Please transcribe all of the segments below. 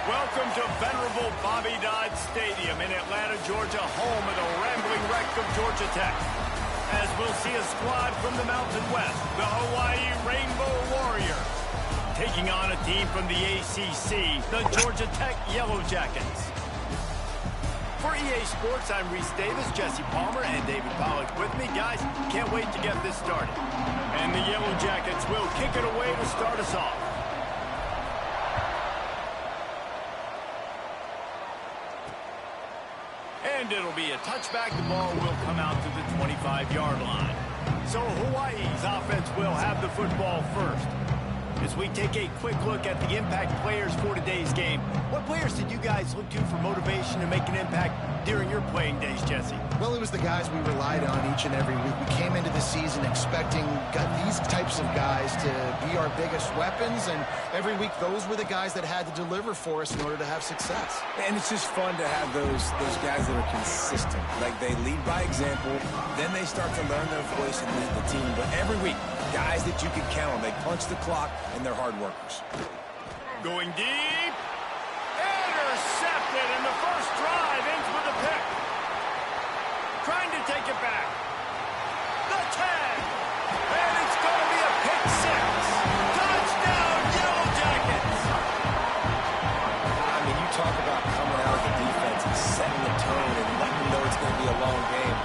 Welcome to venerable Bobby Dodd Stadium in Atlanta, Georgia, home of the rambling wreck of Georgia Tech. As we'll see a squad from the Mountain West, the Hawaii Rainbow Warriors, taking on a team from the ACC, the Georgia Tech Yellow Jackets. For EA Sports, I'm Reese Davis, Jesse Palmer, and David Pollack with me. Guys, can't wait to get this started. And the Yellow Jackets will kick it away to start us off. And it'll be a touchback. The ball will come out to the 25-yard line. So Hawaii's offense will have the football first. As we take a quick look at the impact players for today's game, what players did you guys look to for motivation to make an impact during your playing days, Jesse? Well, it was the guys we relied on each and every week. We came into the season expecting these types of guys to be our biggest weapons, and every week those were the guys that had to deliver for us in order to have success. And it's just fun to have those guys that are consistent. Like, they lead by example, then they start to learn their voice and lead the team. But every week, guys that you can count on. They punch the clock, and they're hard workers. Going deep. Intercepted, and the first drive ends with a pick. Trying to take it back. The 10. And it's going to be a pick six. Touchdown, Yellow Jackets. I mean, you talk about coming out of the defense and setting the tone and letting them know it's going to be a long game.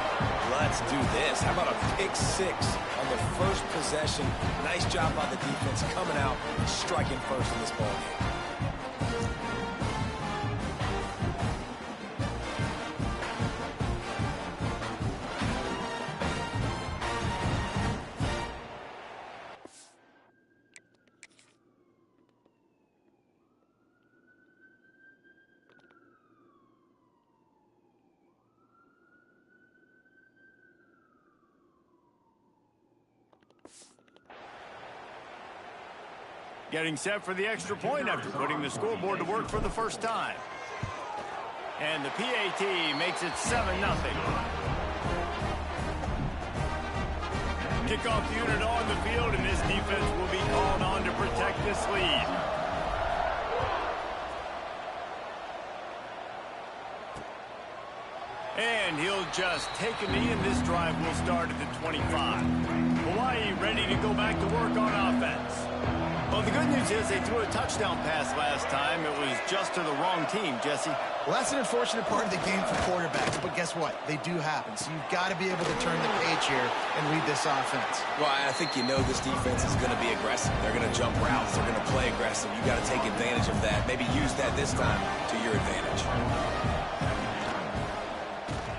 Let's do this. How about a pick six on the first possession? Nice job by the defense coming out and striking first in this ball game. Getting set for the extra point after putting the scoreboard to work for the first time. And the PAT makes it 7-0. Kickoff unit on the field, and this defense will be called on to protect this lead. And he'll just take a knee, and this drive will start at the 25. Hawaii ready to go back to work on offense. Well, the good news is they threw a touchdown pass last time. It was just to the wrong team, Jesse. Well, that's an unfortunate part of the game for quarterbacks, but guess what? They do happen, so you've got to be able to turn the page here and read this offense. Well, I think you know this defense is going to be aggressive. They're going to jump routes. They're going to play aggressive. You got to take advantage of that. Maybe use that this time to your advantage.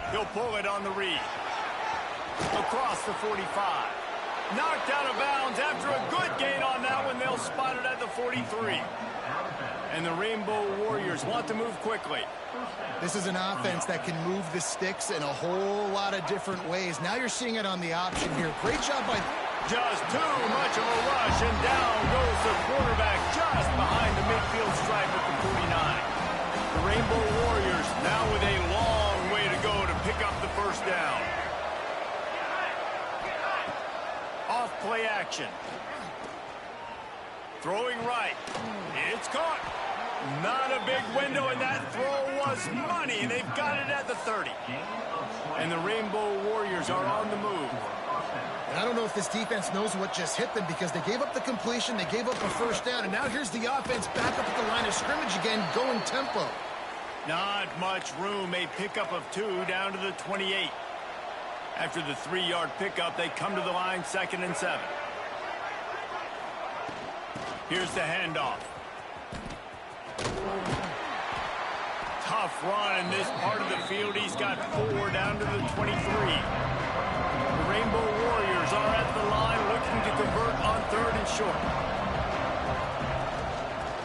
He'll pull it on the read. Across the 45. Knocked out of bounds after a good gain on that one. They'll spot it at the 43. And the Rainbow Warriors want to move quickly. This is an offense that can move the sticks in a whole lot of different ways. Now you're seeing it on the option here. Great job by... Just too much of a rush, and down goes the quarterback just behind the midfield stripe at the 49. The Rainbow Warriors now with a long way to go to pick up the first down. Off-play action. Throwing right. It's caught. Not a big window, and that throw was money. They've got it at the 30. And the Rainbow Warriors are on the move. And I don't know if this defense knows what just hit them, because they gave up the completion, they gave up a first down, and now here's the offense back up at the line of scrimmage again, going tempo. Not much room. A pickup of 2 down to the 28. After the 3-yard pickup, they come to the line, 2nd and 7. Here's the handoff. Tough run in this part of the field. He's got 4 down to the 23. The Rainbow Warriors are at the line looking to convert on 3rd and short.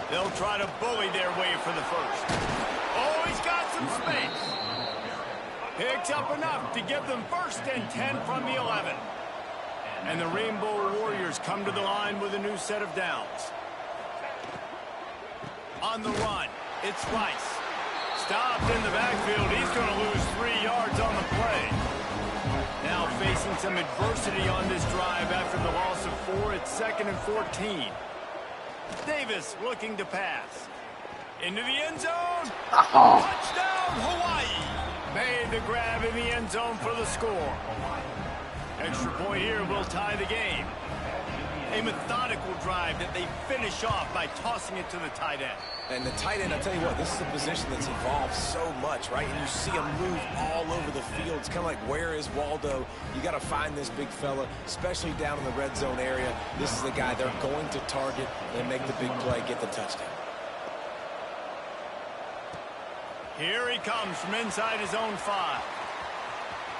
They'll try to bully their way for the first. Oh, he's got some space. Picks up enough to give them 1st and 10 from the 11. And the Rainbow Warriors come to the line with a new set of downs. On the run, it's Rice. Stopped in the backfield. He's going to lose 3 yards on the play. Now facing some adversity on this drive after the loss of 4. It's 2nd and 14. Davis looking to pass. Into the end zone. Oh. Touchdown, Hawaii. Made the grab in the end zone for the score. Extra point here will tie the game. A methodical drive that they finish off by tossing it to the tight end. And the tight end, I'll tell you what, this is a position that's evolved so much, right? And you see him move all over the field. It's kind of like, where is Waldo? You got to find this big fella, especially down in the red zone area. This is the guy they're going to target and make the big play, get the touchdown. Here he comes from inside his own 5.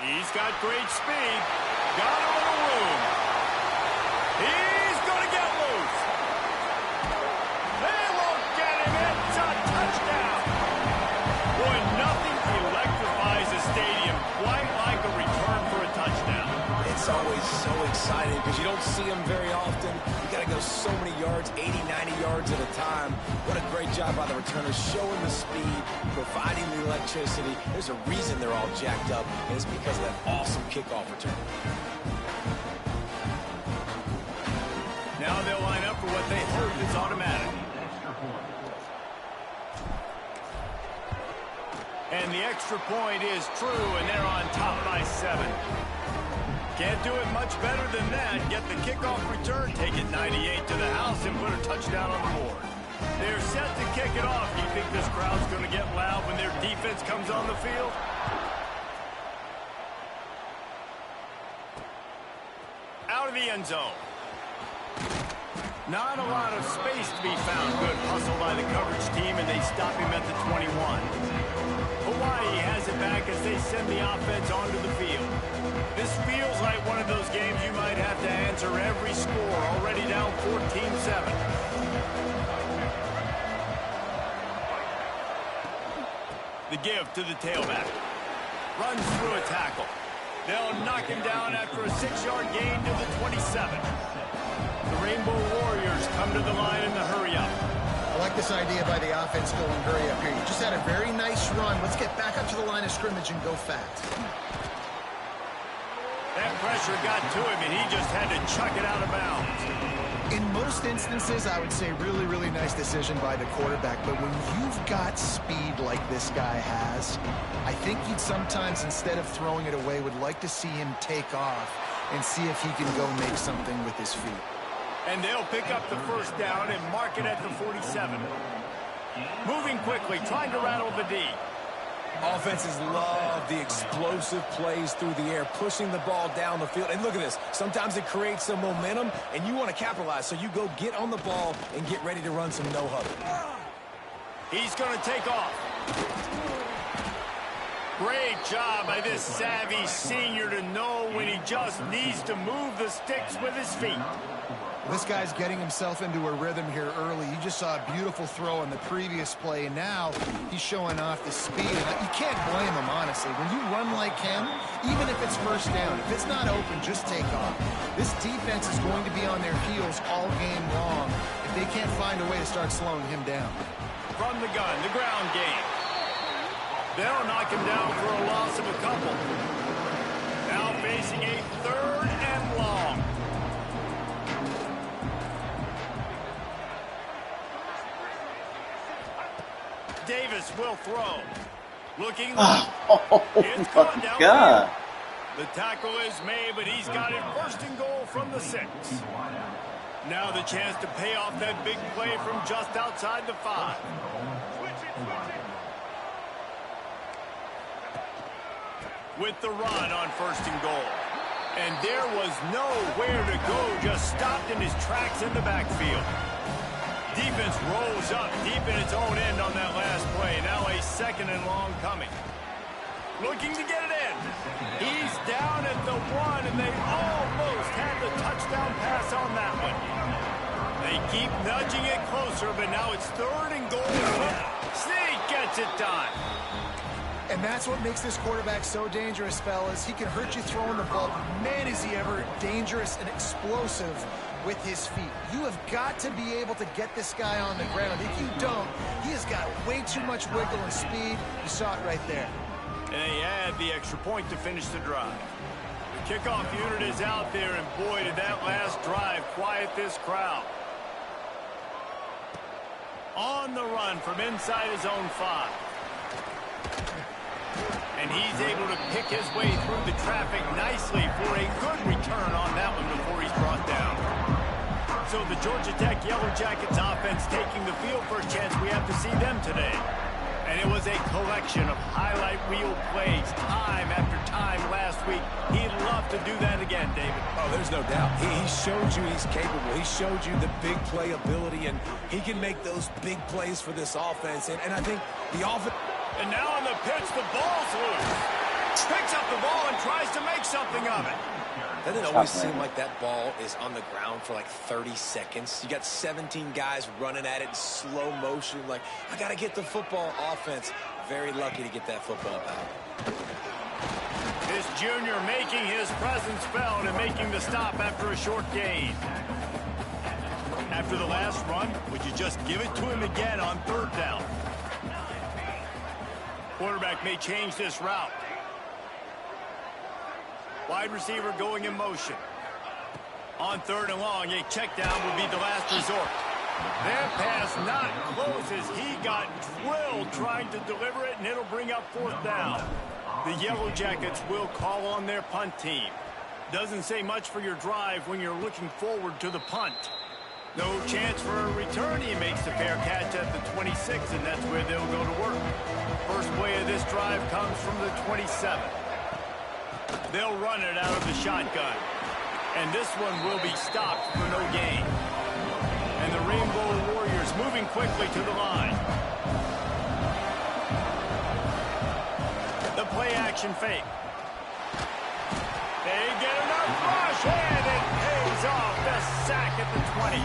He's got great speed. Got a little room. He's going to get loose. They won't get him. It's a touchdown. Boy, nothing electrifies a stadium quite like a return for a touchdown. It's always so exciting because you don't see them very often. You got to go so many yards, 80, 90 yards at a time. What a great job by the returners, showing the speed, providing the electricity. There's a reason they're all jacked up, and it's because of that awesome kickoff return. Now they'll line up for what they hope is automatic. And the extra point is true, and they're on top by 7. Can't do it much better than that. Get the kickoff return, take it 98 to the house, and put a touchdown on the board. They're set to kick it off. Do you think this crowd's going to get loud when their defense comes on the field? Out of the end zone. Not a lot of space to be found. Good hustle by the coverage team, and they stop him at the 21. Hawaii has it back as they send the offense onto the field. This feels like one of those games you might have to answer every score. Already down 14-7. The give to the tailback. Runs through a tackle. They'll knock him down after a 6-yard gain to the 27. The Rainbow Warriors come to the line in the hurry-up. I like this idea by the offense going hurry up here. You just had a very nice run. Let's get back up to the line of scrimmage and go fast. That pressure got to him, and he just had to chuck it out of bounds. In most instances, I would say really, really nice decision by the quarterback. But when you've got speed like this guy has, I think you'd sometimes, instead of throwing it away, would like to see him take off and see if he can go make something with his feet. And they'll pick up the first down and mark it at the 47. Moving quickly, trying to rattle the D. Offenses love the explosive plays through the air, pushing the ball down the field. And look at this. Sometimes it creates some momentum, and you want to capitalize. So you go get on the ball and get ready to run some no-huddle. He's going to take off. Great job by this savvy senior to know when he just needs to move the sticks with his feet. This guy's getting himself into a rhythm here early. You just saw a beautiful throw in the previous play, and now he's showing off the speed. And you can't blame him, honestly. When you run like him, even if it's first down, if it's not open, just take off. This defense is going to be on their heels all game long if they can't find a way to start slowing him down. From the gun, the ground game. They'll knock him down for a loss of a couple. Now facing a 3rd and long. Davis will throw. Looking left. It's caught down. God. The tackle is made, but he's got it 1st and goal from the 6. Now the chance to pay off that big play from just outside the 5. With the run on 1st and goal. And there was nowhere to go, just stopped in his tracks in the backfield. Defense rolls up deep in its own end on that last play. Now a 2nd and long coming. Looking to get it in. He's down at the 1, and they almost had the touchdown pass on that one. They keep nudging it closer, but now it's 3rd and goal. Snead gets it done. And that's what makes this quarterback so dangerous, fellas. He can hurt you throwing the ball. Man, is he ever dangerous and explosive with his feet. You have got to be able to get this guy on the ground. If you don't, he has got way too much wiggle and speed. You saw it right there. And they add the extra point to finish the drive. The kickoff unit is out there, and boy, did that last drive quiet this crowd. On the run from inside his own 5. And he's able to pick his way through the traffic nicely for a good return on that one before he's brought down. So the Georgia Tech Yellow Jackets offense taking the field for a chance. We have to see them today. And it was a collection of highlight reel plays time after time last week. He'd love to do that again, David. Oh, there's no doubt. He showed you he's capable. He showed you the big play ability, and he can make those big plays for this offense. And I think the offense... And now on the pitch, the ball's loose. Picks up the ball and tries to make something of it. Doesn't it always seem like that ball is on the ground for like 30 seconds? You got 17 guys running at it in slow motion. Like, I got to get the football. Offense, very lucky to get that football back. This junior making his presence felt and making the stop after a short gain. After the last run, would you just give it to him again on 3rd down? Quarterback may change this route. Wide receiver going in motion. On 3rd and long, a check down will be the last resort. That pass not close as he got drilled trying to deliver it, and it'll bring up 4th down. The Yellow Jackets will call on their punt team. Doesn't say much for your drive when you're looking forward to the punt. No chance for a return. He makes the fair catch at the 26, and that's where they'll go to work. First play of this drive comes from the 27. They'll run it out of the shotgun. And this one will be stopped for no gain. And the Rainbow Warriors moving quickly to the line. The play action fake. They get enough rush, and it pays off. The sack at the 20.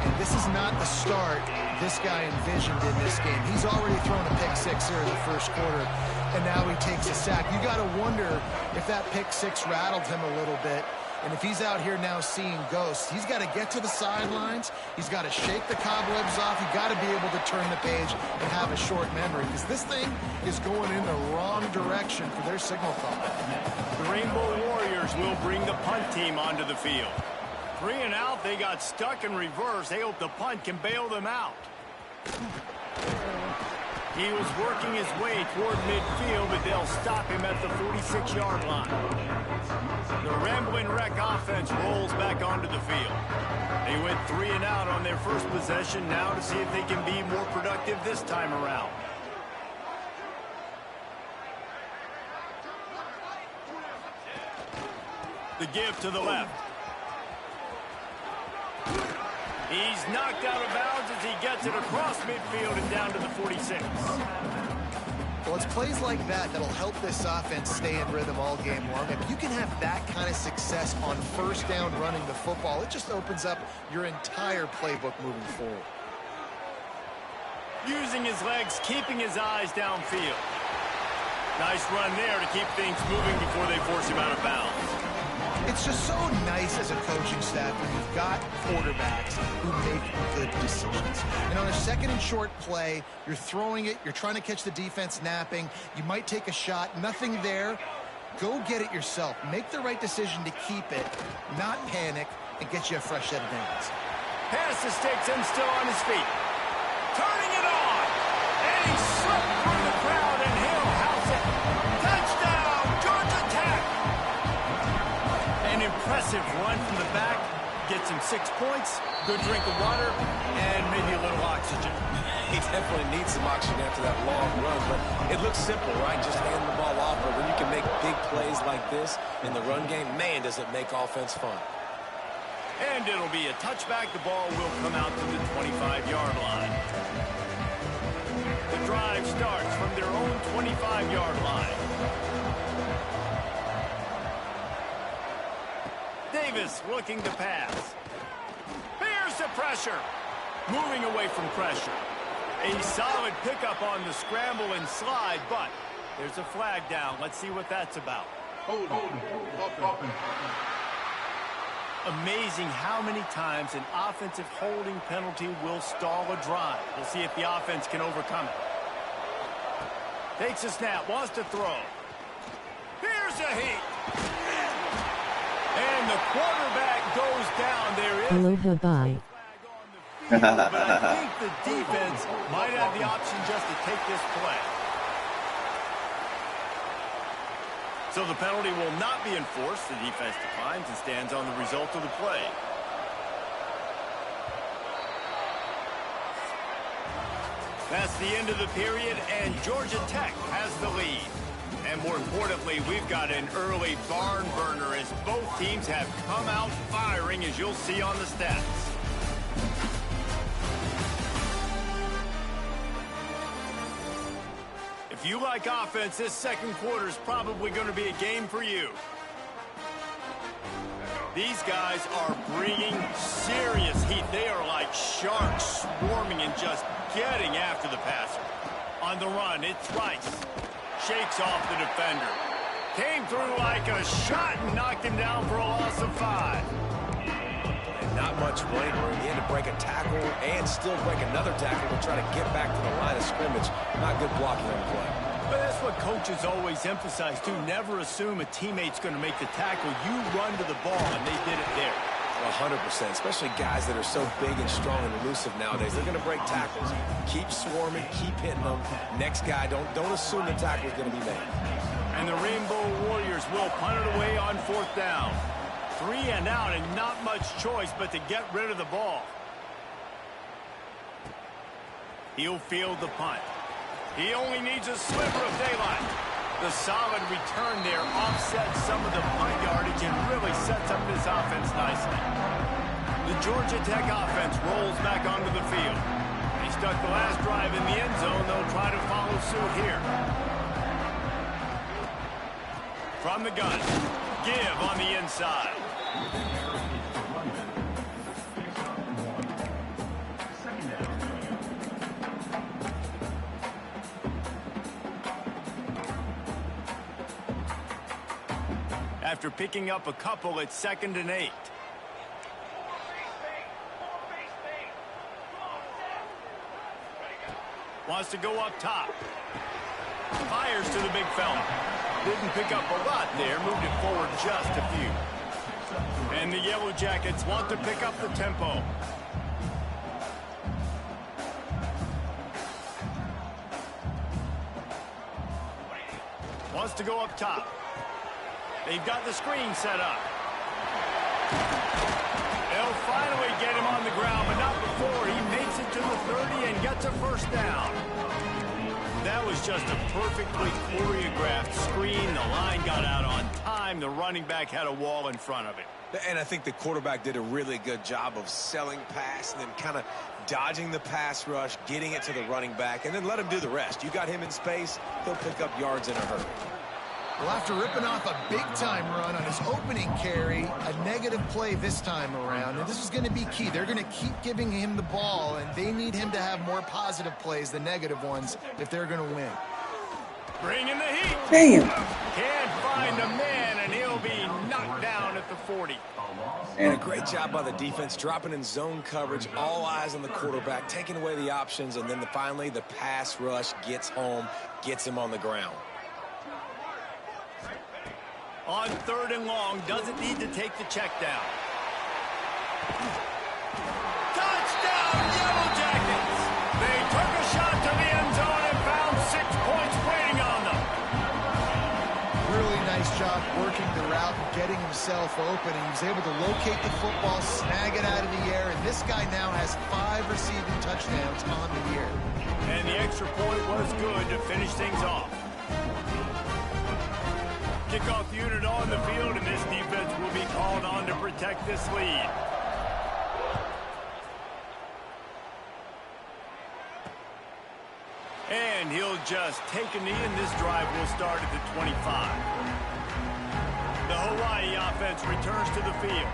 And this is not the start this guy envisioned in this game. He's already thrown a pick 6 here in the first quarter, and now he takes a sack. You got to wonder if that pick 6 rattled him a little bit. And if he's out here now seeing ghosts, he's got to get to the sidelines. He's got to shake the cobwebs off. You've got to be able to turn the page and have a short memory, because this thing is going in the wrong direction for their signal call. The Rainbow Warriors will bring the punt team onto the field. 3 and out, they got stuck in reverse. They hope the punt can bail them out. He was working his way toward midfield, but they'll stop him at the 46-yard line. The Rambling Wreck offense rolls back onto the field. They went 3 and out on their first possession, now to see if they can be more productive this time around. The give to the left. He's knocked out of bounds as he gets it across midfield and down to the 46. Well, it's plays like that that'll help this offense stay in rhythm all game long. If you can have that kind of success on first down running the football, it just opens up your entire playbook moving forward. Using his legs, keeping his eyes downfield. Nice run there to keep things moving before they force him out of bounds. It's just so nice as a coaching staff when you've got quarterbacks who make good decisions. And on a 2nd and short play, you're throwing it, you're trying to catch the defense napping, you might take a shot, nothing there. Go get it yourself. Make the right decision to keep it, not panic, and get you a fresh set of downs. Pass to Sticks and still on his feet. Turning it on. And he slipped through the crowd and he'll house it. Touchdown, Georgia Tech. An impressive run from the back. Gets him 6 points, good drink of water, and maybe a little oxygen. He definitely needs some oxygen after that long run, but it looks simple, right? Just hand the ball off, but when you can make big plays like this in the run game, man, does it make offense fun. And it'll be a touchback. The ball will come out to the 25-yard line. The drive starts from their own 25-yard line. Davis looking to pass. Here's the pressure. Moving away from pressure. A solid pickup on the scramble and slide, but there's a flag down. Let's see what that's about. Amazing how many times an offensive holding penalty will stall a drive. We'll see if the offense can overcome it. Takes a snap, wants to throw. Here's a heat. And the quarterback goes down. There is Aloha bye. But I think the defense might have the option just to take this play. So the penalty will not be enforced. The defense declines and stands on the result of the play. That's the end of the period, and Georgia Tech has the lead. And more importantly, we've got an early barn burner as both teams have come out firing, as you'll see on the stats. If you like offense, this second quarter is probably going to be a game for you. These guys are bringing serious heat. They are like sharks swarming and just getting after the passer. On the run, it's Rice. Shakes off the defender. Came through like a shot and knocked him down for a loss of 5. And not much running room. He had to break a tackle and still break another tackle to try to get back to the line of scrimmage. Not good blocking on the play. But that's what coaches always emphasize, too. Never assume a teammate's going to make the tackle. You run to the ball, and they did it there. 100%, especially guys that are so big and strong and elusive nowadays. They're going to break tackles. Keep swarming, keep hitting them. Next guy, don't assume the tackle is going to be made. And the Rainbow Warriors will punt it away on 4th down. 3 and out, and not much choice but to get rid of the ball. He'll field the punt. He only needs a sliver of daylight. The solid return there offsets some of the punt yardage and really sets up this offense nicely. The Georgia Tech offense rolls back onto the field. They stuck the last drive in the end zone. They'll try to follow suit here. From the gun, give on the inside. After picking up a couple, it's 2nd and 8. Wants to go up top. Fires to the big fella. Didn't pick up a lot there. Moved it forward just a few. And the Yellow Jackets want to pick up the tempo. Wants to go up top. They've got the screen set up. They'll finally get him on the ground, but not before he makes it to the 30 and gets a 1st down. That was just a perfectly choreographed screen. The line got out on time. The running back had a wall in front of it. And I think the quarterback did a really good job of selling pass and then kind of dodging the pass rush, getting it to the running back, and then let him do the rest. You got him in space, he'll pick up yards in a hurry. Well, after ripping off a big-time run on his opening carry, a negative play this time around, and this is going to be key. They're going to keep giving him the ball, and they need him to have more positive plays than negative ones if they're going to win. Bringing the heat. Damn. Can't find a man, and he'll be knocked down at the 40. And a great job by the defense, dropping in zone coverage, all eyes on the quarterback, taking away the options, and then finally the pass rush gets home, gets him on the ground. On 3rd and long, doesn't need to take the check down. Touchdown, Yellow Jackets! They took a shot to the end zone and found 6 points waiting on them. Really nice job working the route, getting himself open, and he was able to locate the football, snag it out of the air, and this guy now has 5 receiving touchdowns on the year. And the extra point was good to finish things off. Kickoff unit on the field, and this defense will be called on to protect this lead. And he'll just take a knee, and this drive will start at the 25. The Hawaii offense returns to the field.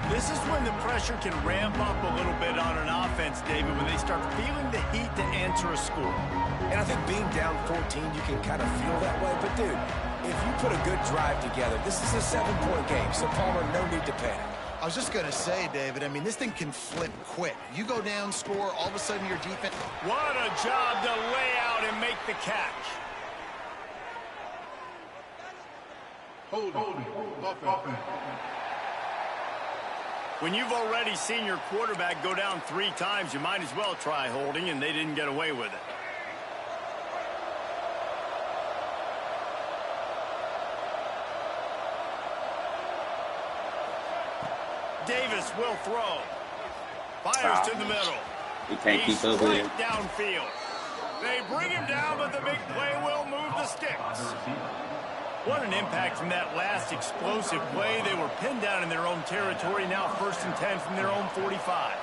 This is when the pressure can ramp up a little bit on an offense, David, when they start feeling the heat to answer a score. And I think being down 14, you can kind of feel that way. But, dude, if you put a good drive together, this is a 7-point game, so Palmer, no need to panic. I was just going to say, David, I mean, this thing can flip quick. You go down, score, all of a sudden your defense... What a job to lay out and make the catch. Hold. Offense. When you've already seen your quarterback go down 3 times, you might as well try holding, and they didn't get away with it. Davis will throw. Fires to the middle. He can't keep up with him. Downfield. They bring him down, but the big play will move the sticks. What an impact from that last explosive play. They were pinned down in their own territory. Now 1st and 10 from their own 45.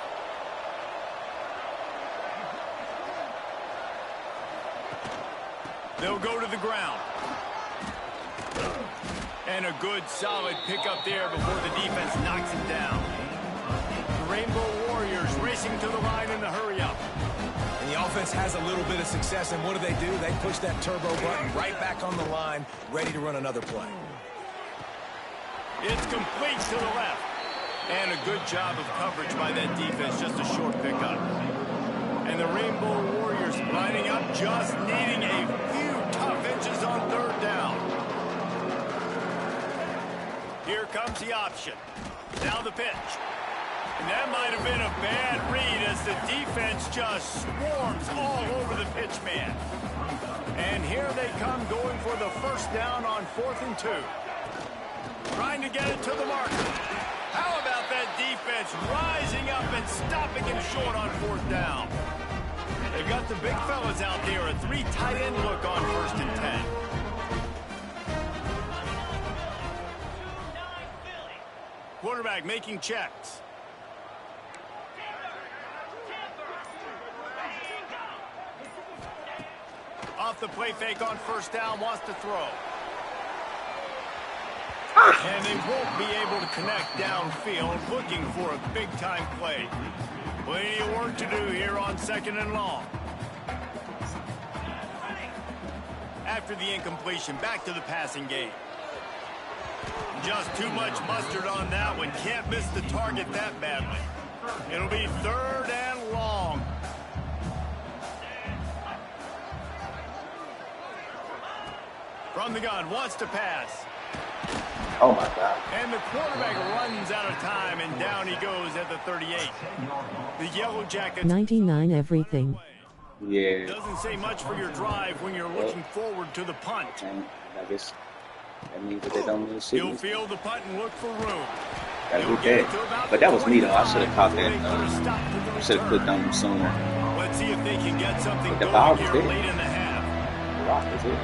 They'll go to the ground. And a good, solid pickup there before the defense knocks him down. The Rainbow Warriors racing to the line in the hurry-up. And the offense has a little bit of success, and what do? They push that turbo button right back on the line, ready to run another play. It's complete to the left. And a good job of coverage by that defense, just a short pickup. And the Rainbow Warriors lining up, just needing a few tough inches on 3rd down. Here comes the option. Now the pitch. And that might have been a bad read as the defense just swarms all over the pitch man. And here they come going for the 1st down on 4th and 2. Trying to get it to the marker. How about that defense rising up and stopping him short on 4th down? They've got the big fellas out there, a 3 tight end look on 1st and 10. Quarterback making checks. Off the play fake on 1st down, wants to throw. And they won't be able to connect downfield, looking for a big-time play. Plenty of work to do here on 2nd and long. After the incompletion, back to the passing game. Just too much mustard on that one. Can't miss the target that badly. It'll be 3rd and long. From the gun, wants to pass. Oh, my God. And the quarterback runs out of time, and down he goes at the 38. The Yellow Jackets. 99 everything. Yeah. Doesn't say much for your drive when you're looking forward to the punt. And I guess that means that they don't really see You'll me. field the punt and look for room. Gotta get that. But that was me, though. I should have caught that. Should have clicked on him sooner. Let's see if they can get something But the going ball was here there. late in the half. The rock was it.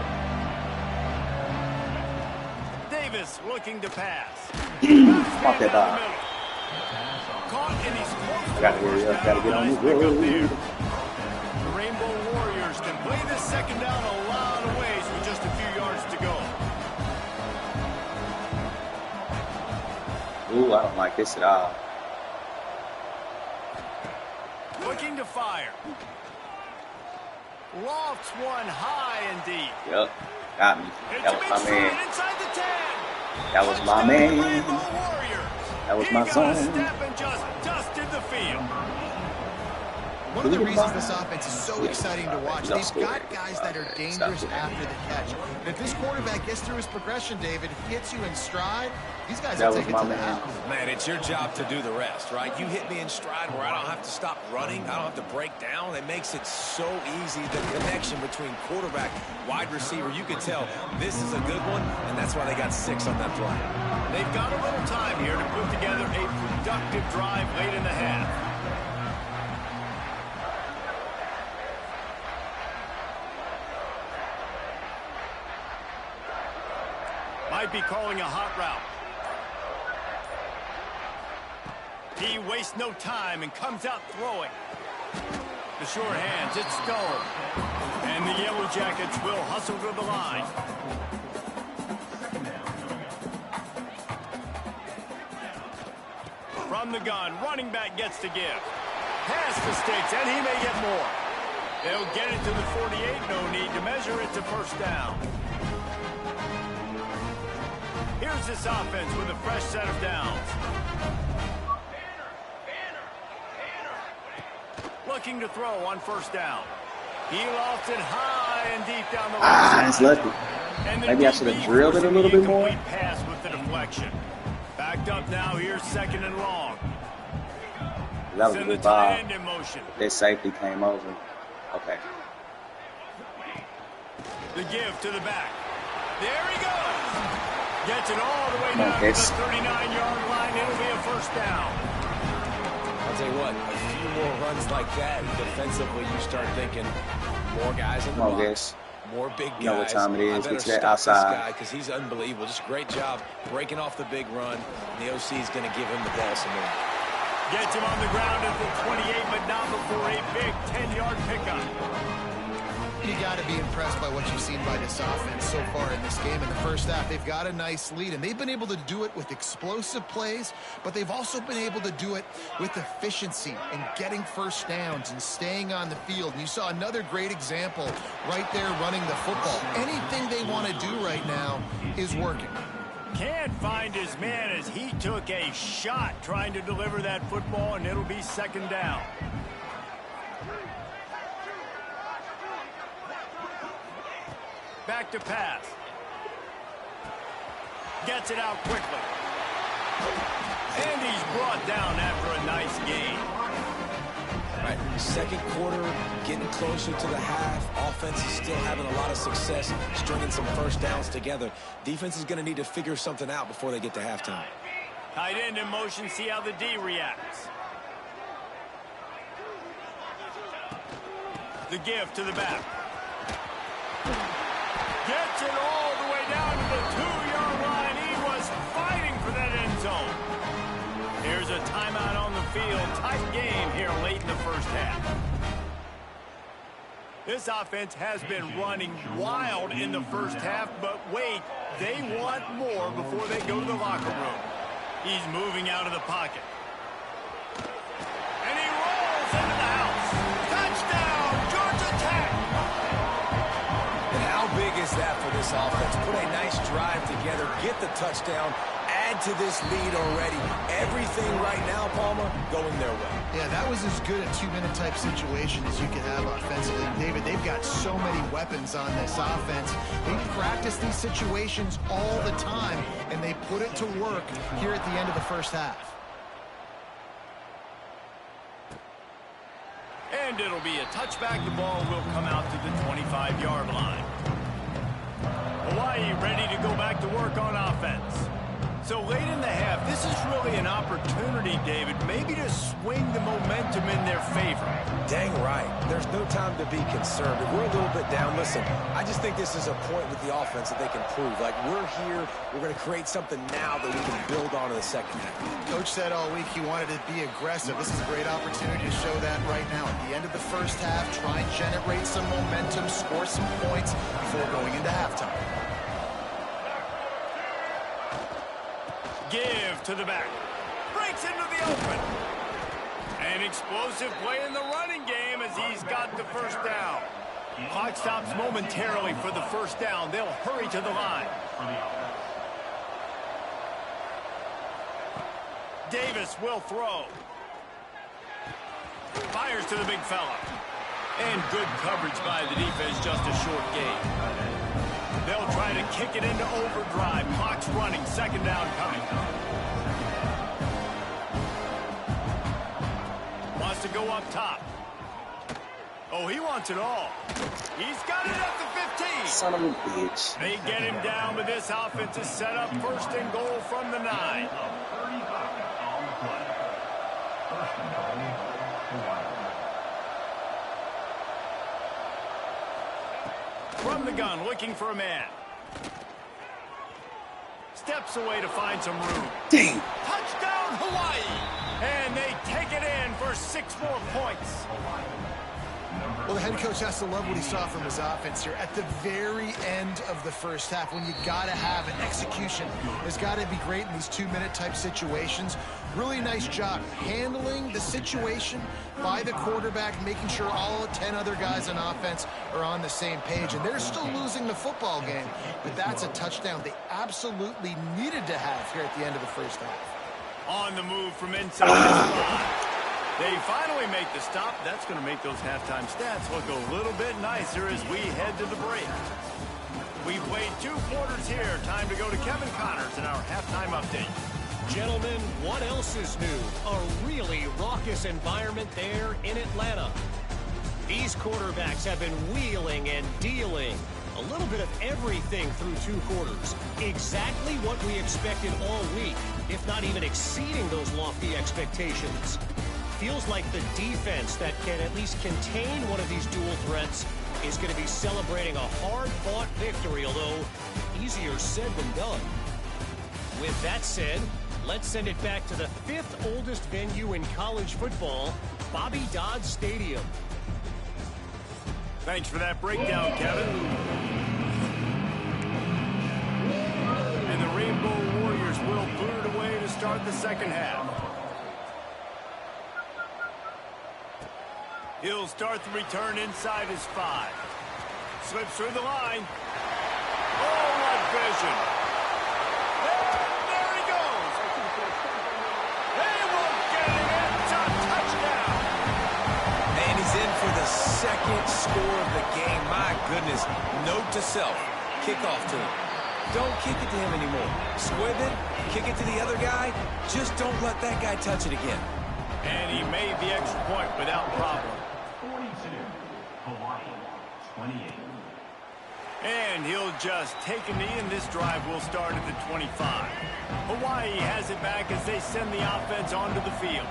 Davis looking to pass. Fuck that ball. Caught and he's close to Gotta hurry up. Gotta get on this road. The Rainbow Warriors can play this 2nd down a lot of ways with just a few yards to go. Ooh, I don't like this at all. Looking to fire. Lofts one high and deep. Yep. Got me. That was my man. Inside the 10. That was my man. Rainbow Warriors. That was He my got a zone. step and just dusted the field. One of the reasons this offense is so exciting to watch, they've got guys that are dangerous after the catch. And if this quarterback gets through his progression, David, hits you in stride, these guys will take it to the house. Man, it's your job to do the rest, right? You hit me in stride where I don't have to stop running. I don't have to break down. It makes it so easy. The connection between quarterback, wide receiver, you can tell this is a good one, and that's why they got 6 on that play. They've got a little time here to put together a productive drive late in the half. Might be calling a hot route. He wastes no time and comes out throwing. The short hands, it's Stone. And the Yellow Jackets will hustle to the line. From the gun, running back gets to give. Pass the sticks, and he may get more. They'll get it to the 48, no need to measure it to 1st down. Here's this offense with a fresh set of downs. Looking to throw on 1st down. He lofts it high and deep down the Ah, left it's side. lucky. And the Maybe I should DB have drilled it a little bit more. incomplete pass with the deflection. Backed up now, here's 2nd and long. That was a Send the good ball. tight end in motion. That safety came over. Okay. The give to the back. There he goes. Gets it all the way Come on, down to kids. the 39-yard line. It'll be a first down. I'll tell you what, a few more runs like that, defensively, you start thinking more guys in the Come on, box, guys. more big guys. You know what time it is. I better Get to that stop outside. this guy because he's unbelievable. Just great job breaking off the big run. And the OC is going to give him the ball some more. Gets him on the ground at the 28, but not before a big 10-yard pickup. You got to be impressed by what you've seen by this offense so far in this game. In the first half, they've got a nice lead, and they've been able to do it with explosive plays, but they've also been able to do it with efficiency and getting first downs and staying on the field. And you saw another great example right there running the football. Anything they want to do right now is working. Can't find his man as he took a shot trying to deliver that football, and it'll be second down. Back to pass. Gets it out quickly. And he's brought down after a nice gain. Right, second quarter, getting closer to the half. Offense is still having a lot of success stringing some first downs together. Defense is going to need to figure something out before they get to halftime. Tight end in motion, see how the D reacts. The give to the back. Gets it all the way down to the 2-yard line. He was fighting for that end zone. Here's a timeout on the field. Tight game here late in the first half. This offense has been running wild in the first half, but wait, they want more before they go to the locker room. He's moving out of the pocket. And he rolls into the house. Touchdown, Georgia Tech! And how big is that for this offense? Put a nice drive together, get the touchdown, add to this lead already. Everything right now, Palmer, going their way. Yeah, that was as good a 2-minute type situation as you could have offensively. David, they've got so many weapons on this offense. They practice these situations all the time, and they put it to work here at the end of the first half. And it'll be a touchback. The ball will come out to the 25-yard line. Hawaii ready to go back to work on offense. So late in the half, this is really an opportunity, David, maybe to swing the momentum in their favor. Dang right. There's no time to be concerned. If we're a little bit down, listen, I just think this is a point with the offense that they can prove. Like, we're here, we're going to create something now that we can build on in the second half. Coach said all week he wanted to be aggressive. This is a great opportunity to show that right now. At the end of the first half, try and generate some momentum, score some points before going into halftime. Give to the back. Breaks into the open. An explosive play in the running game as he's got the first down. Clock stops momentarily for the first down. They'll hurry to the line. Davis will throw. Fires to the big fella. And good coverage by the defense, just a short gain. They'll try to kick it into overdrive. Clock's running. Second down coming. Wants to go up top. Oh, he wants it all. He's got it at the 15. Son of a bitch. They get him down, but this offense is set up first and goal from the 9. From the gun, looking for a man. Steps away to find some room. Dang. Touchdown, Hawaii! And they take it in for 6 more points. Well, the head coach has to love what he saw from his offense here at the very end of the first half. When you got to have an execution, has got to be great in these 2-minute type situations. Really nice job handling the situation by the quarterback, making sure all 10 other guys on offense are on the same page. And they're still losing the football game, but that's a touchdown they absolutely needed to have here at the end of the first half. On the move from inside the spot. They finally make the stop. That's going to make those halftime stats look a little bit nicer as we head to the break. We played 2 quarters here. Time to go to Kevin Connors in our halftime update. Gentlemen, what else is new? A really raucous environment there in Atlanta. These quarterbacks have been wheeling and dealing. A little bit of everything through 2 quarters. Exactly what we expected all week, if not even exceeding those lofty expectations. Feels like the defense that can at least contain one of these dual threats is going to be celebrating a hard-fought victory, although easier said than done. With that said, let's send it back to the 5th oldest venue in college football, Bobby Dodd Stadium. Thanks for that breakdown, Kevin. And the Rainbow Warriors will boot it away to start the second half. He'll start the return inside his 5. Slips through the line. Oh, what vision. There he goes. They won't get him. It's a touchdown. And he's in for the second score of the game. My goodness. Note to self. Kickoff to him. Don't kick it to him anymore. Squib it. Kick it to the other guy. Just don't let that guy touch it again. And he made the extra point without problem. 42, Hawaii, 28. And he'll just take a knee, and this drive will start at the 25. Hawaii has it back as they send the offense onto the field.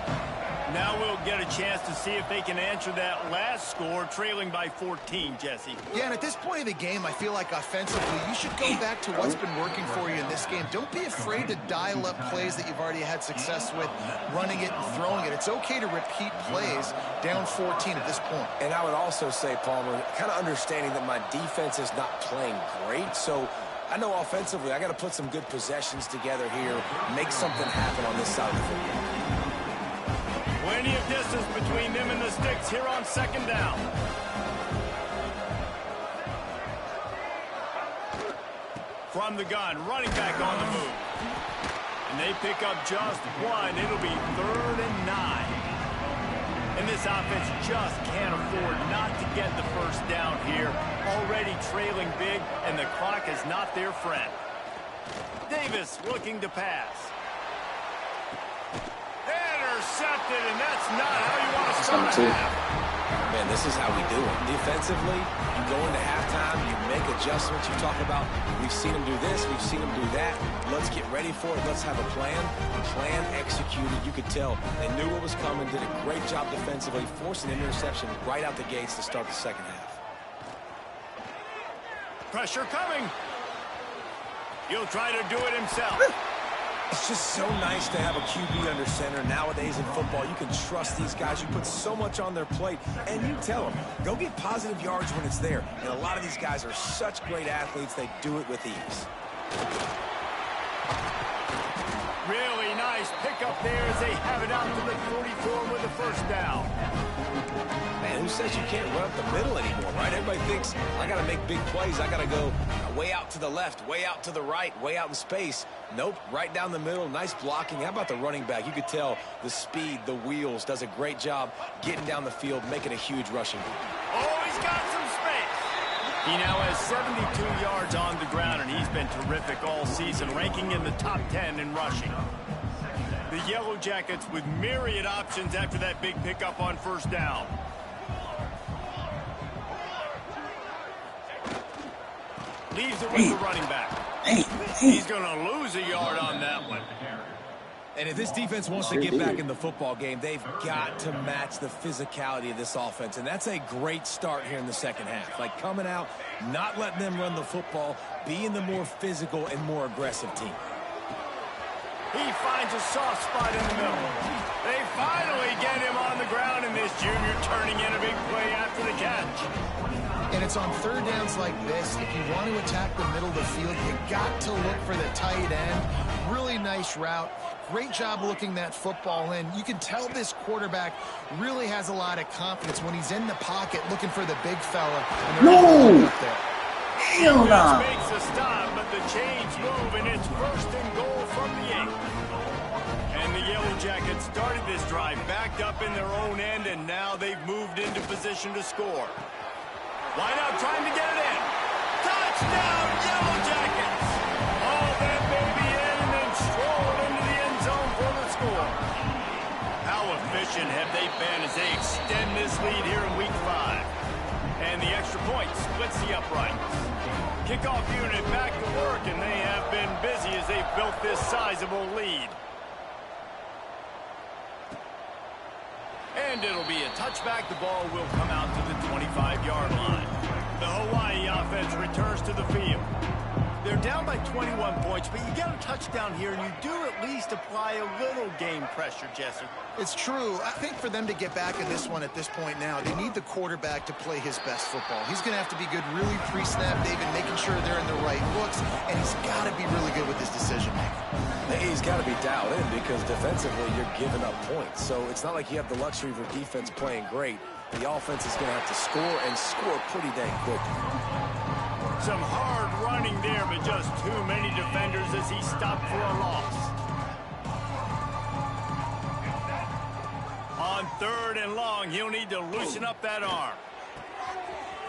Now we'll get a chance to see if they can answer that last score, trailing by 14, Jesse. Yeah, and at this point of the game, I feel like offensively, you should go back to what's been working for you in this game. Don't be afraid to dial up plays that you've already had success with, running it and throwing it. It's okay to repeat plays down 14 at this point. And I would also say, Palmer, kind of understanding that my defense is not playing great, so I know offensively I got to put some good possessions together here, make something happen on this side of the football. Plenty of distance between them and the sticks here on second down. From the gun, running back on the move. And they pick up just 1. It'll be 3rd and 9. And this offense just can't afford not to get the first down here. Already trailing big, and the clock is not their friend. Davis looking to pass. Intercepted, and that's not how you want to start a half. Man, this is how we do it. Defensively, you go into halftime, you make adjustments. You talk about, we've seen them do this, we've seen them do that. Let's get ready for it. Let's have a plan. Plan executed. You could tell they knew what was coming, did a great job defensively, forced an interception right out the gates to start the second half. Pressure coming. He'll try to do it himself. It's just so nice to have a QB under center. Nowadays in football, you can trust these guys. You put so much on their plate, and you tell them, go get positive yards when it's there. And a lot of these guys are such great athletes, they do it with ease. Really nice pickup there as they have it out to the 44 with the first down. Man, who says you can't run up the middle anymore, right? Everybody thinks, I got to make big plays. I got to go way out to the left, way out to the right, way out in space. Nope, right down the middle, nice blocking. How about the running back? You could tell the speed, the wheels, does a great job getting down the field, making a huge rushing. Oh, he's got some space. He now has 72 yards on the ground, and he's been terrific all season, ranking in the top 10 in rushing. The Yellow Jackets with myriad options after that big pickup on first down. Leaves it with the running back. He's going to lose a yard on that one. And if this defense wants to get back in the football game, they've got to match the physicality of this offense. And that's a great start here in the second half. Like coming out, not letting them run the football, being the more physical and more aggressive team. He finds a soft spot in the middle. They finally get him on the ground, and this junior turning in a big play after the catch. And it's on third downs like this. If you want to attack the middle of the field, you got to look for the tight end. Really nice route. Great job looking that football in. You can tell this quarterback really has a lot of confidence when he's in the pocket looking for the big fella. No! Up there. Hell no! Makes a stop, but the chains move, and it's 1st and goal from the 8. And the Yellow Jackets started this drive backed up in their own end, and now they've moved into position to score. Why not trying to get it in? Touchdown, Yellow Jackets! All that baby in and then strolled into the end zone efficient have they been as they extend this lead here in Week 5. And the extra point splits the uprights. Kickoff unit back to work, and they have been busy as they've built this sizable lead. And it'll be a touchback. The ball will come out to the 25-yard line. The Hawaii offense returns to the field. They're down by 21 points, but you get a touchdown here, and you do at least apply a little game pressure, Jesse. It's true. I think for them to get back in this one at this point now, they need the quarterback to play his best football. He's going to have to be good really pre-snap, David, making sure they're in the right looks, and he's got to be really good with his decision-making. He's got to be dialed in because defensively you're giving up points. So it's not like you have the luxury of your defense playing great. The offense is going to have to score and score pretty dang quickly. Some hard running there, but just too many defenders as he stopped for a loss. On 3rd and long, he'll need to loosen up that arm.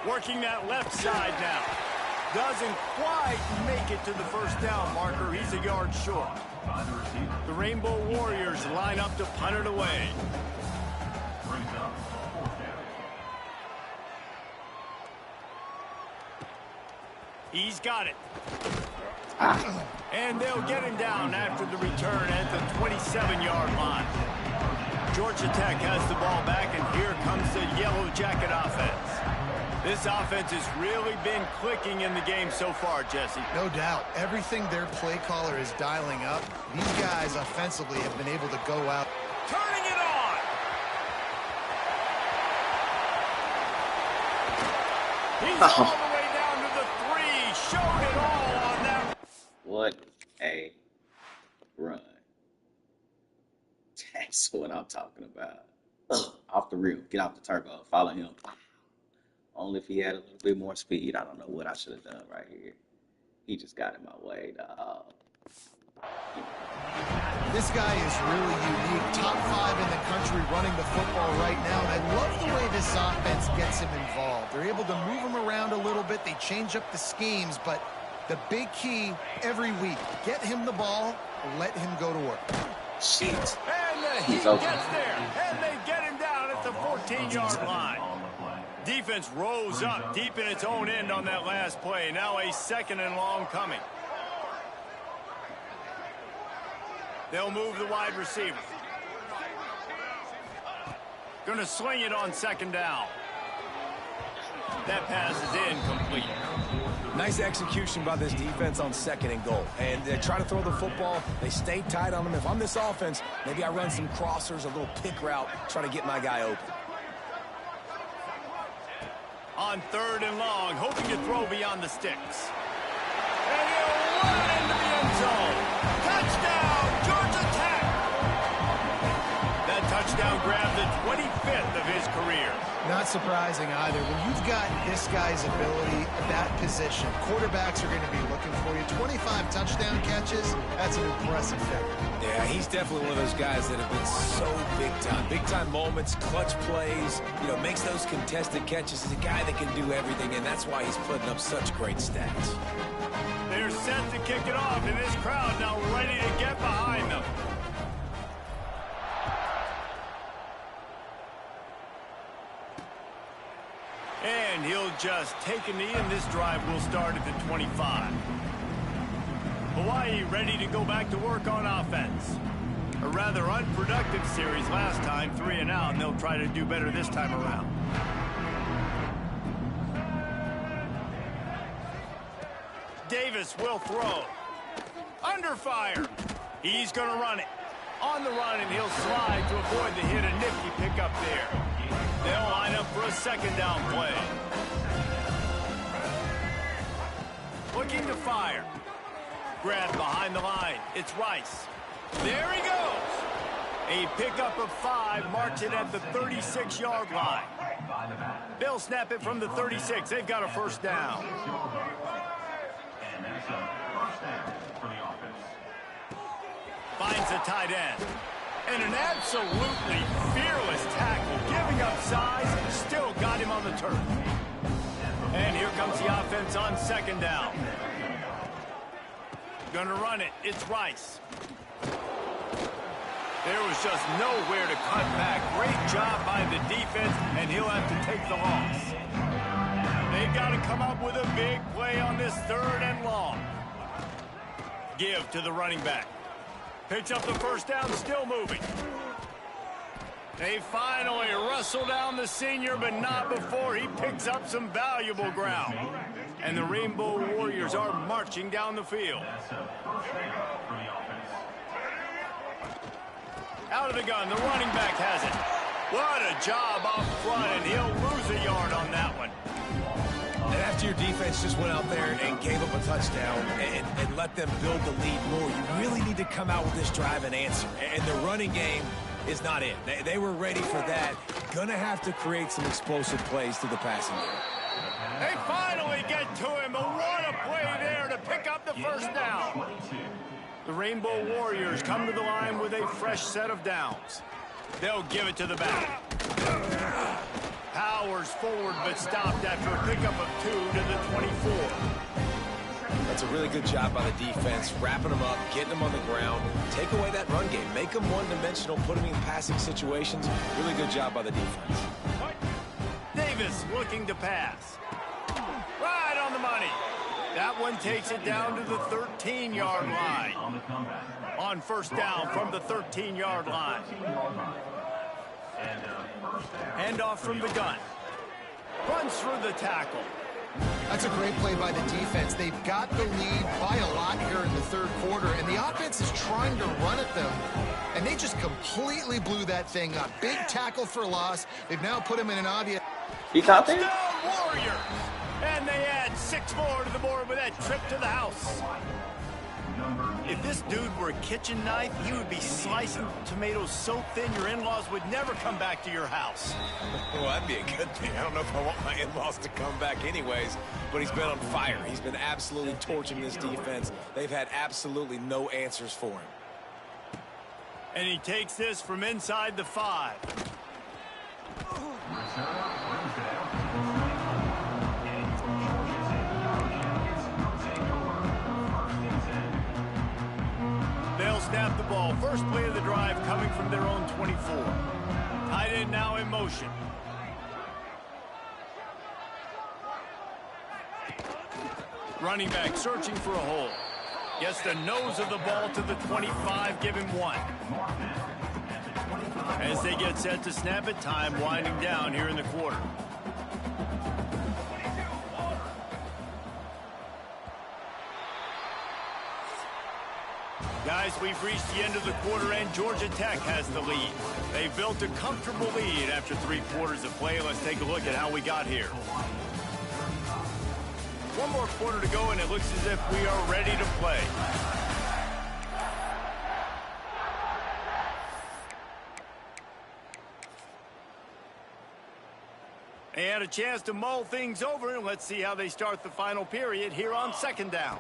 Working that left side now. Doesn't quite make it to the first down marker. He's a yard short. The Rainbow Warriors line up to punt it away. He's got it. And they'll get him down after the return at the 27-yard line. Georgia Tech has the ball back, and here comes the Yellow Jacket offense. This offense has really been clicking in the game so far, Jesse. No doubt. Everything their play caller is dialing up, these guys offensively have been able to go out. Turning it on! He's all the way down to the 3. Showed it all on that. What a run. That's what I'm talking about. Off the rim. Get off the turbo. Follow him. Only if he had a little bit more speed. I don't know what I should have done right here. He just got in my way. This guy is really unique. Top 5 in the country running the football right now. And I love the way this offense gets him involved. They're able to move him around a little bit. They change up the schemes. But the big key every week, get him the ball, let him go to work. Shit. And the heat gets there. And they get him down at the 14-yard line. Defense rose up deep in its own end on that last play. Now a 2nd and long coming. They'll move the wide receiver. Going to sling it on 2nd down. That pass is incomplete. Nice execution by this defense on 2nd and goal. And they try to throw the football. They stay tight on them. If I'm this offense, maybe I run some crossers, a little pick route, try to get my guy open. On 3rd and long, hoping to throw beyond the sticks. And he'll run it into the end zone. Touchdown, Georgia Tech! That touchdown grabbed the 25th of his career. Not surprising either. When you've got this guy's ability at that position, quarterbacks are going to be looking for you. 25 touchdown catches, that's an impressive thing. Yeah, he's definitely one of those guys that have been so big time. Big time moments, clutch plays, makes those contested catches. He's a guy that can do everything, and that's why he's putting up such great stats. They're set to kick it off, and this crowd now ready to get behind them. And he'll just take a knee, and this drive will start at the 25. Hawaii ready to go back to work on offense. A rather unproductive series last time, 3 and out, and they'll try to do better this time around. Davis will throw. Under fire. He's going to run it. On the run, and he'll slide to avoid the hit. A nifty pickup there. They'll line up for a 2nd down play. Looking to fire. Grab behind the line. It's Rice. There he goes. A pickup of 5 marks it at the 36-yard line. They'll snap it from the 36. They've got a 1st down. And that's a 1st down for the offense. Finds the tight end. And an absolutely fearless tackle. Giving up size, still got him on the turf. And here comes the offense on 2nd down. Gonna run it. It's Rice. There was There's just nowhere to cut back. Great job by the defense, and he'll have to take the loss. They've got to come up with a big play on this 3rd and long. Give to the running back. Picks up the first down, still moving. They finally wrestle down the senior, but not before he picks up some valuable ground. And the Rainbow Warriors are marching down the field. Out of the gun, the running back has it. What a job off front, and he'll lose a yard on that one. And after your defense just went out there and gave up a touchdown and let them build the lead more, you really need to come out with this drive and answer. And the running game is not it. They were ready for that. Gonna have to create some explosive plays through the passing game. They finally get to him, but what a play there to pick up the first down. The Rainbow Warriors come to the line with a fresh set of downs. They'll give it to the back. Powers forward, but stopped after a pickup of 2 to the 24. That's a really good job by the defense, wrapping them up, getting them on the ground. Take away that run game. Make them one-dimensional, put them in passing situations. Really good job by the defense. Davis looking to pass. Right on the money. That one takes it down to the 13-yard line. On first down from the 13-yard line. Handoff from the gun. Runs through the tackle. That's a great play by the defense. They've got the lead by a lot here in the 3rd quarter, and the offense is trying to run at them, and they just completely blew that thing up. Big tackle for loss. They've now put him in an obvious... He caught there? Touchdown Warriors! And they add 6 more to the board with that trip to the house. If this dude were a kitchen knife, he would be slicing tomatoes so thin your in-laws would never come back to your house. Well, that'd be a good thing. I don't know if I want my in-laws to come back anyways, but he's been on fire. He's been absolutely torching this defense. They've had absolutely no answers for him. And he takes this from inside the 5. They'll snap the ball. First play of the drive coming from their own 24. Tight end now in motion. Running back searching for a hole. Gets the nose of the ball to the 25, give him 1. As they get set to snap it, time winding down here in the quarter. Guys, we've reached the end of the quarter, and Georgia Tech has the lead. They've built a comfortable lead after 3 quarters of play. Let's take a look at how we got here. 1 more quarter to go, and it looks as if we are ready to play. And a chance to mull things over, and let's see how they start the final period here on 2nd down.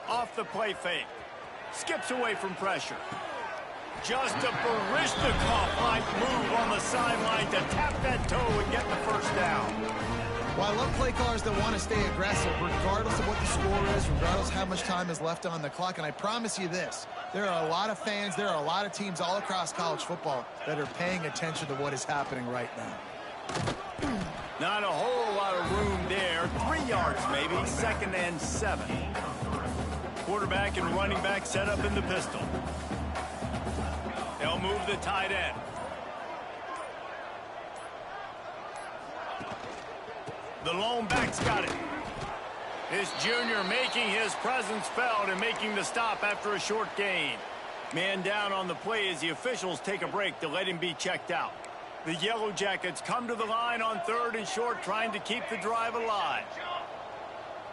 Off the play fake. Skips away from pressure. Just a Baryshnikov-like move on the sideline to tap that toe and get the first down. Well, I love play callers that want to stay aggressive, regardless of what the score is, regardless of how much time is left on the clock. And I promise you this, there are a lot of fans, there are a lot of teams all across college football that are paying attention to what is happening right now. Not a whole lot of room there. 3 yards maybe, 2nd and 7. Quarterback and running back set up in the pistol. They'll move the tight end. The lone back's got it. This junior making his presence felt and making the stop after a short gain. Man down on the play as the officials take a break to let him be checked out. The Yellow Jackets come to the line on 3rd and short, trying to keep the drive alive.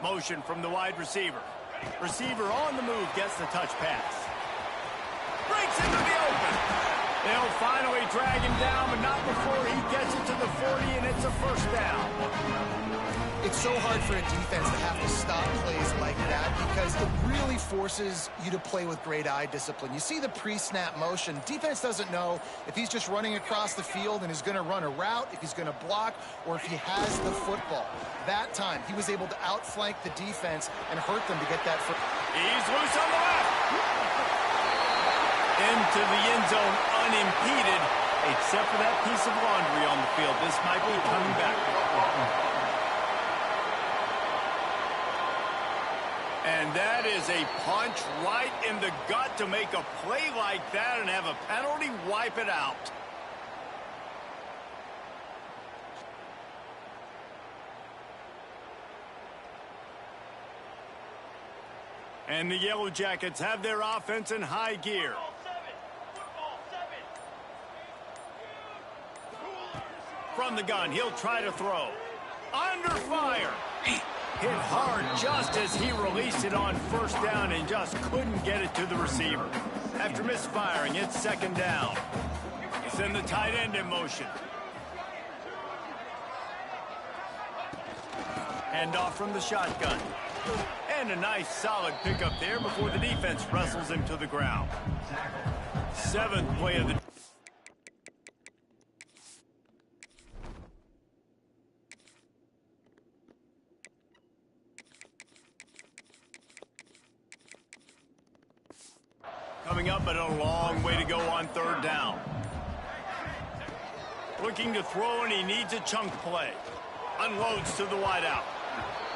Motion from the wide receiver. Receiver on the move gets the touch pass. Breaks into the open. They'll finally drag him down, but not before he gets it to the 40, and it's a first down. It's so hard for a defense to have to stop plays like that because it really forces you to play with great eye discipline. You see the pre-snap motion. Defense doesn't know if he's just running across the field and is going to run a route, if he's going to block, or if he has the football. That time, he was able to outflank the defense and hurt them to get that foot. He's loose on the left. into the end zone unimpeded, except for that piece of laundry on the field. This might be coming back. And that is a punch right in the gut to make a play like that and have a penalty wipe it out. And the Yellow Jackets have their offense in high gear. From the gun, he'll try to throw. Under fire. Hit hard just as he released it on first down and just couldn't get it to the receiver. After misfiring, it's second down. Send the tight end in motion. Hand off from the shotgun. And a nice solid pickup there before the defense wrestles him to the ground. Seventh play of the... Coming up, but a long way to go on third down. Looking to throw, and he needs a chunk play. Unloads to the wideout.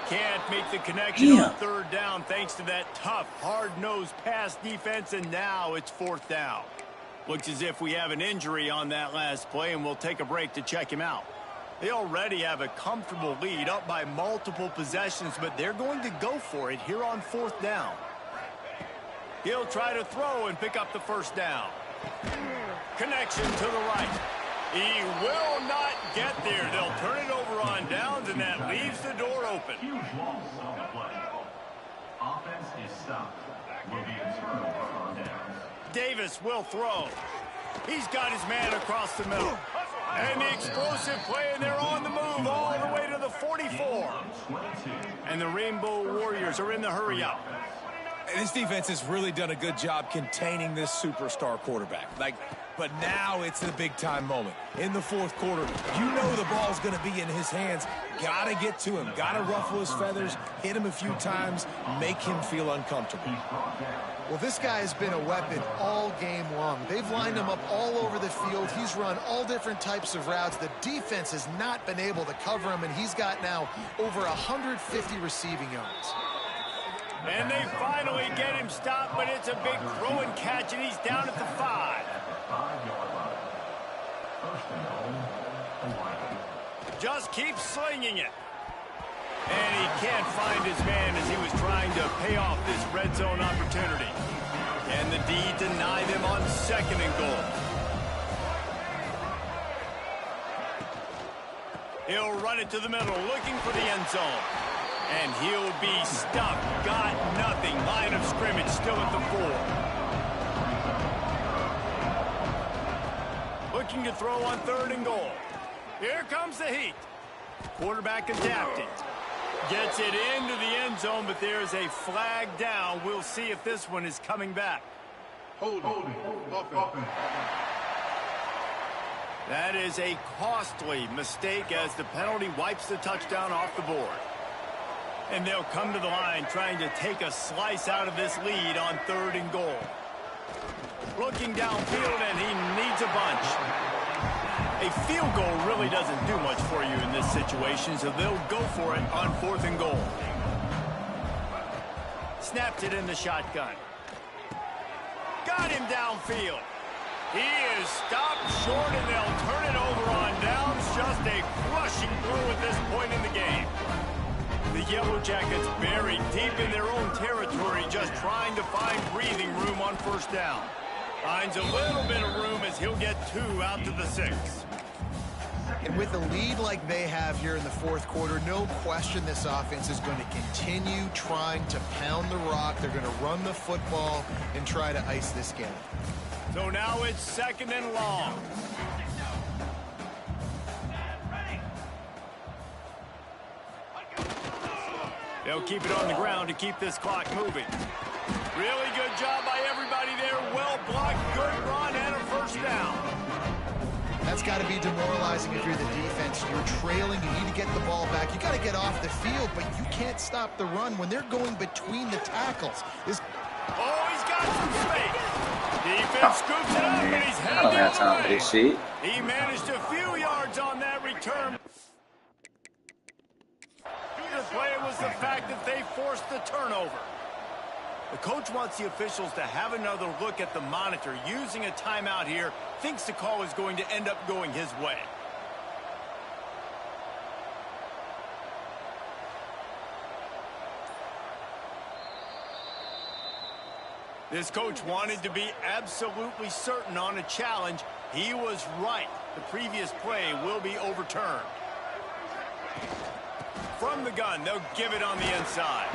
Can't make the connection on third down thanks to that tough, hard-nosed pass defense, and now it's fourth down. Looks as if we have an injury on that last play, and we'll take a break to check him out. They already have a comfortable lead, up by multiple possessions, but they're going to go for it here on fourth down. He'll try to throw and pick up the first down. Connection to the right. He will not get there. They'll turn it over on downs, and that leaves the door open. Huge loss on the play. Offense is stopped. Will be a turnover on downs. Davis will throw. He's got his man across the middle. And the explosive play, and they're on the move all the way to the 44. And the Rainbow Warriors are in the hurry up. This defense has really done a good job containing this superstar quarterback. But now it's the big-time moment. In the fourth quarter, you know the ball's going to be in his hands. Got to get to him. Got to ruffle his feathers, hit him a few times, make him feel uncomfortable. Well, this guy has been a weapon all game long. They've lined him up all over the field. He's run all different types of routes. The defense has not been able to cover him, and he's got now over 150 receiving yards. And they finally get him stopped, but it's a big throw and catch, and he's down at the 5. Just keeps slinging it. And he can't find his man as he was trying to pay off this red zone opportunity. And the D deny them on second and goal. He'll run it to the middle, looking for the end zone. And he'll be stuck. Got nothing. Line of scrimmage still at the 4. Looking to throw on third and goal. Here comes the heat. Quarterback adapting. Gets it into the end zone, but there's a flag down. We'll see if this one is coming back. Holding. That is a costly mistake as the penalty wipes the touchdown off the board. And they'll come to the line trying to take a slice out of this lead on third and goal. Looking downfield, and he needs a bunch. A field goal really doesn't do much for you in this situation, so they'll go for it on fourth and goal. Snapped it in the shotgun. Got him downfield. He is stopped short, and they'll turn it over on downs. Just a crushing throw at this point in the game. The Yellow Jackets buried deep in their own territory, just trying to find breathing room on first down. Finds a little bit of room as he'll get 2 out to the 6. And with a lead like they have here in the fourth quarter, no question this offense is going to continue trying to pound the rock. They're going to run the football and try to ice this game. So now it's second and long. They'll keep it on the ground to keep this clock moving. Really good job by everybody there. Well blocked, good run, and a first down. That's got to be demoralizing if you're the defense. You're trailing, you need to get the ball back. You got to get off the field, but you can't stop the run when they're going between the tackles. Oh, he's got some space. Defense And scoops it up, and man. he's I headed don't the have other time for way. this shit. He managed a few yards on that return. The play was the fact that they forced the turnover. The coach wants the officials to have another look at the monitor. Using a timeout here, thinks the call is going to end up going his way. This coach wanted to be absolutely certain on a challenge. He was right. The previous play will be overturned. From the gun, they'll give it on the inside.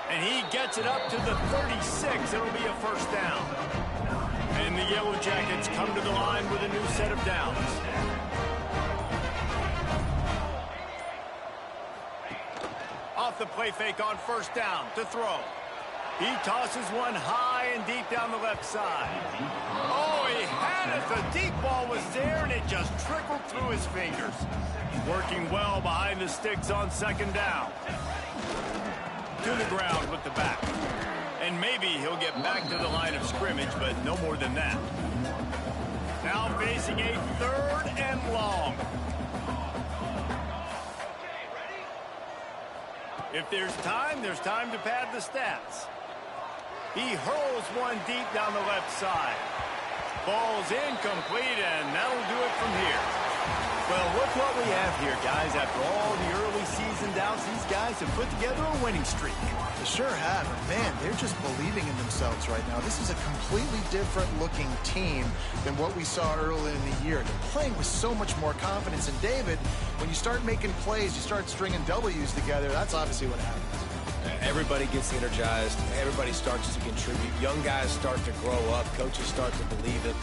And he gets it up to the 36. It'll be a first down. And the Yellow Jackets come to the line with a new set of downs. Off the play fake on first down to throw. He tosses one high and deep down the left side. Oh, he had it. The deep ball was there, and it just trickled through his fingers. Working well behind the sticks on second down. To the ground with the back. And maybe he'll get back to the line of scrimmage, but no more than that. Now facing a third and long. If there's time to pad the stats. He hurls one deep down the left side. Ball's incomplete, and that'll do it from here. Well, look what we have here, guys. After all the early season doubts, these guys have put together a winning streak. They sure have, and man, they're just believing in themselves right now. This is a completely different looking team than what we saw early in the year. They're playing with so much more confidence. And David, when you start making plays, you start stringing W's together, that's obviously what happens. Everybody gets energized. Everybody starts to contribute. Young guys start to grow up. Coaches start to believe it.